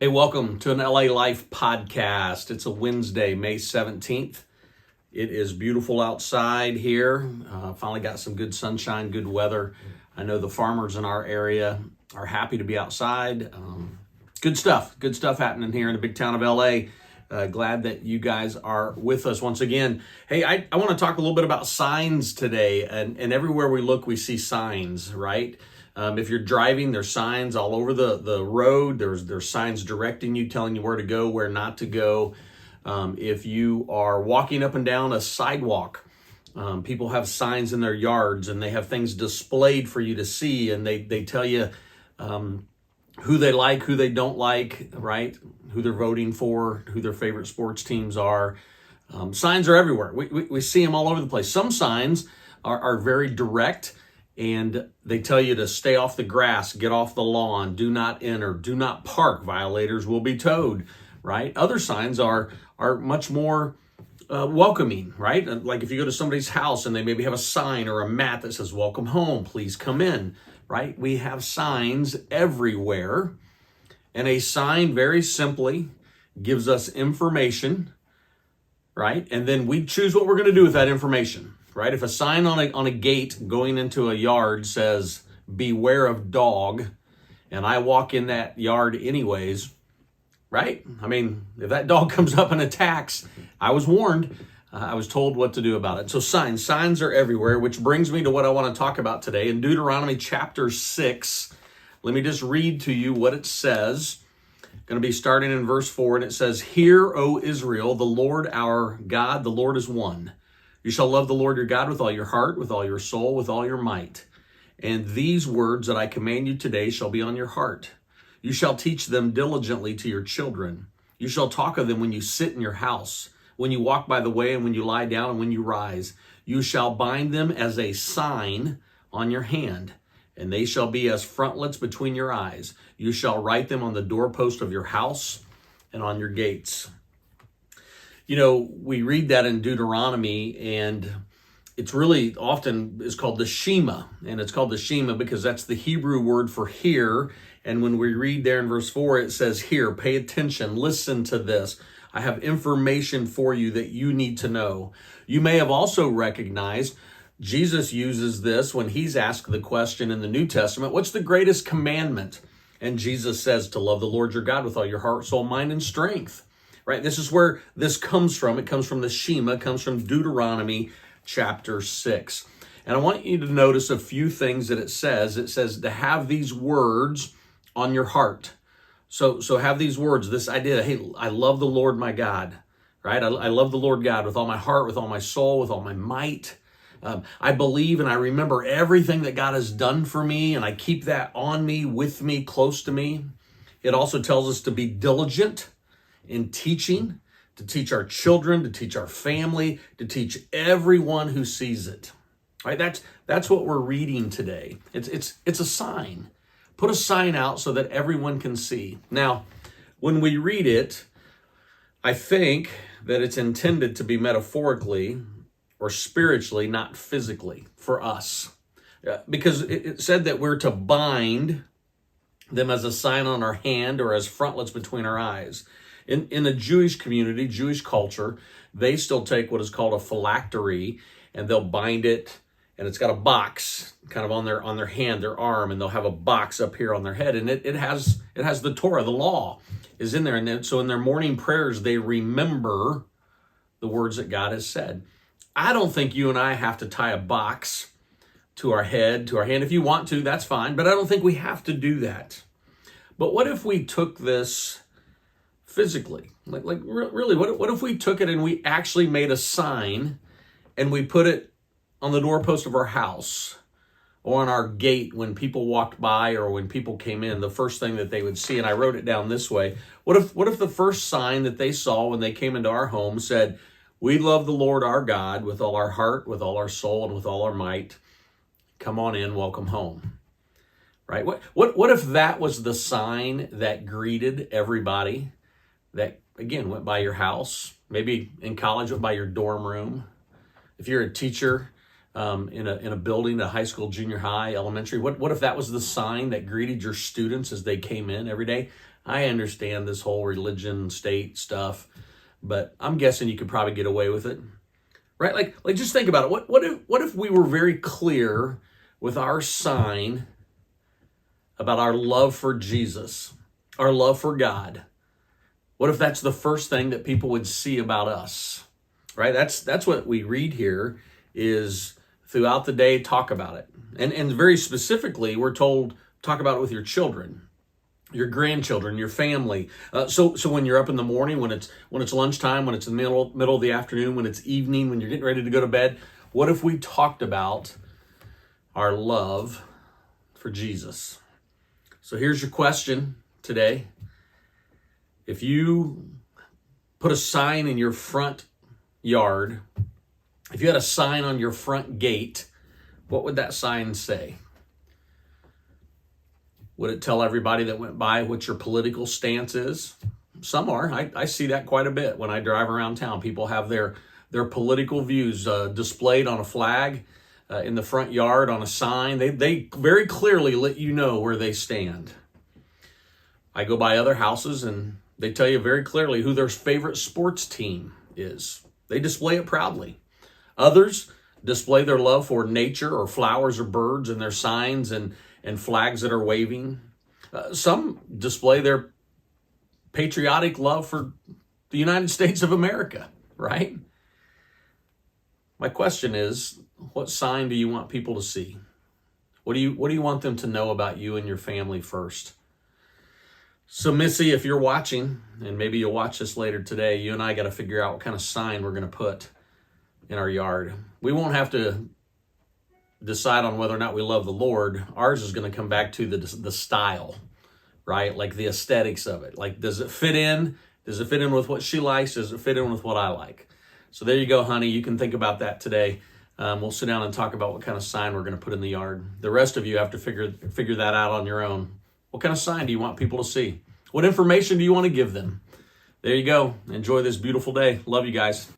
Hey, welcome to an LA Life podcast. It's a Wednesday, May 17th. It is beautiful outside here. Finally got some good sunshine, good weather. I know the farmers in our area are happy to be outside. Good stuff happening here in the big town of LA. Glad that you guys are with us once again. Hey, I want to talk a little bit about signs today. And everywhere we look, we see signs, right? If you're driving, there's signs all over the road. There's signs directing you, telling you where to go, where not to go. If you are walking up and down a sidewalk, people have signs in their yards and they have things displayed for you to see, and they tell you who they like, who they don't like, right? Who they're voting for, who their favorite sports teams are. Signs are everywhere. We see them all over the place. Some signs are very direct, and they tell you to stay off the grass, get off the lawn, do not enter, do not park, violators will be towed, right? Other signs are much more welcoming, right? Like if you go to somebody's house and they maybe have a sign or a mat that says, welcome home, please come in, right? We have signs everywhere, and a sign very simply gives us information, right? And then we choose what we're going to do with that information. Right? If a sign on a gate going into a yard says, beware of dog, and I walk in that yard anyways, right? I mean, if that dog comes up and attacks, I was warned. I was told what to do about it. So signs are everywhere, which brings me to what I want to talk about today. In Deuteronomy chapter 6, let me just read to you what it says. Going to be starting in verse 4, and it says, Hear, O Israel, the Lord our God, the Lord is one. You shall love the Lord your God with all your heart, with all your soul, with all your might. And these words that I command you today shall be on your heart. You shall teach them diligently to your children. You shall talk of them when you sit in your house, when you walk by the way, and when you lie down, and when you rise. You shall bind them as a sign on your hand, and they shall be as frontlets between your eyes. You shall write them on the doorpost of your house and on your gates. You know, we read that in Deuteronomy, and it's really often is called the Shema. And it's called the Shema because that's the Hebrew word for hear. And when we read there in verse 4, it says, Hear, pay attention, listen to this. I have information for you that you need to know. You may have also recognized Jesus uses this when he's asked the question in the New Testament, what's the greatest commandment? And Jesus says to love the Lord your God with all your heart, soul, mind, and strength. Right? This is where this comes from. It comes from the Shema. It comes from Deuteronomy chapter 6. And I want you to notice a few things that it says. It says to have these words on your heart. So have these words, this idea, hey, I love the Lord my God, right? I love the Lord God with all my heart, with all my soul, with all my might. I believe and I remember everything that God has done for me, and I keep that on me, with me, close to me. It also tells us to be diligent in teaching, to teach our children, to teach our family, to teach everyone who sees it. Right? That's what we're reading today. It's a sign. Put a sign out so that everyone can see. Now, when we read it, I think that it's intended to be metaphorically or spiritually, not physically, for us. Because it said that we're to bind them as a sign on our hand or as frontlets between our eyes. In the Jewish community, Jewish culture, they still take what is called a phylactery, and they'll bind it, and it's got a box kind of on their hand, their arm, and they'll have a box up here on their head, and it has the Torah, the law is in there. And then, so in their morning prayers, they remember the words that God has said. I don't think you and I have to tie a box to our head, to our hand. If you want to, that's fine, but I don't think we have to do that. But what if we took this physically? Like really, what if we took it and we actually made a sign and we put it on the doorpost of our house or on our gate when people walked by or when people came in, the first thing that they would see, and I wrote it down this way. What if the first sign that they saw when they came into our home said, we love the Lord our God with all our heart, with all our soul, and with all our might. Come on in, welcome home. Right? What if that was the sign that greeted everybody that, again, went by your house? Maybe in college, went by your dorm room. If you're a teacher, in a building, a high school, junior high, elementary? What if that was the sign that greeted your students as they came in every day? I understand this whole religion, state stuff, but I'm guessing you could probably get away with it, right? Like just think about it. What if we were very clear with our sign about our love for Jesus, our love for God? What if that's the first thing that people would see about us, right? That's what we read here is throughout the day, talk about it. And very specifically, we're told, talk about it with your children, your grandchildren, your family. So when you're up in the morning, when it's lunchtime, when it's in the middle of the afternoon, when it's evening, when you're getting ready to go to bed, what if we talked about our love for Jesus? So here's your question today. If you put a sign in your front yard, if you had a sign on your front gate, what would that sign say? Would it tell everybody that went by what your political stance is? Some are. I see that quite a bit when I drive around town. People have their political views displayed on a flag in the front yard, on a sign. They very clearly let you know where they stand. I go by other houses and they tell you very clearly who their favorite sports team is. They display it proudly. Others display their love for nature or flowers or birds in their signs and flags that are waving. Some display their patriotic love for the United States of America, right? My question is, what sign do you want people to see? What do you want them to know about you and your family first? So Missy, if you're watching, and maybe you'll watch this later today, you and I got to figure out what kind of sign we're going to put in our yard. We won't have to decide on whether or not we love the Lord. Ours is going to come back to the style, right? Like the aesthetics of it. Like, does it fit in? Does it fit in with what she likes? Does it fit in with what I like? So there you go, honey. You can think about that today. We'll sit down and talk about what kind of sign we're going to put in the yard. The rest of you have to figure that out on your own. What kind of sign do you want people to see? What information do you want to give them? There you go. Enjoy this beautiful day. Love you guys.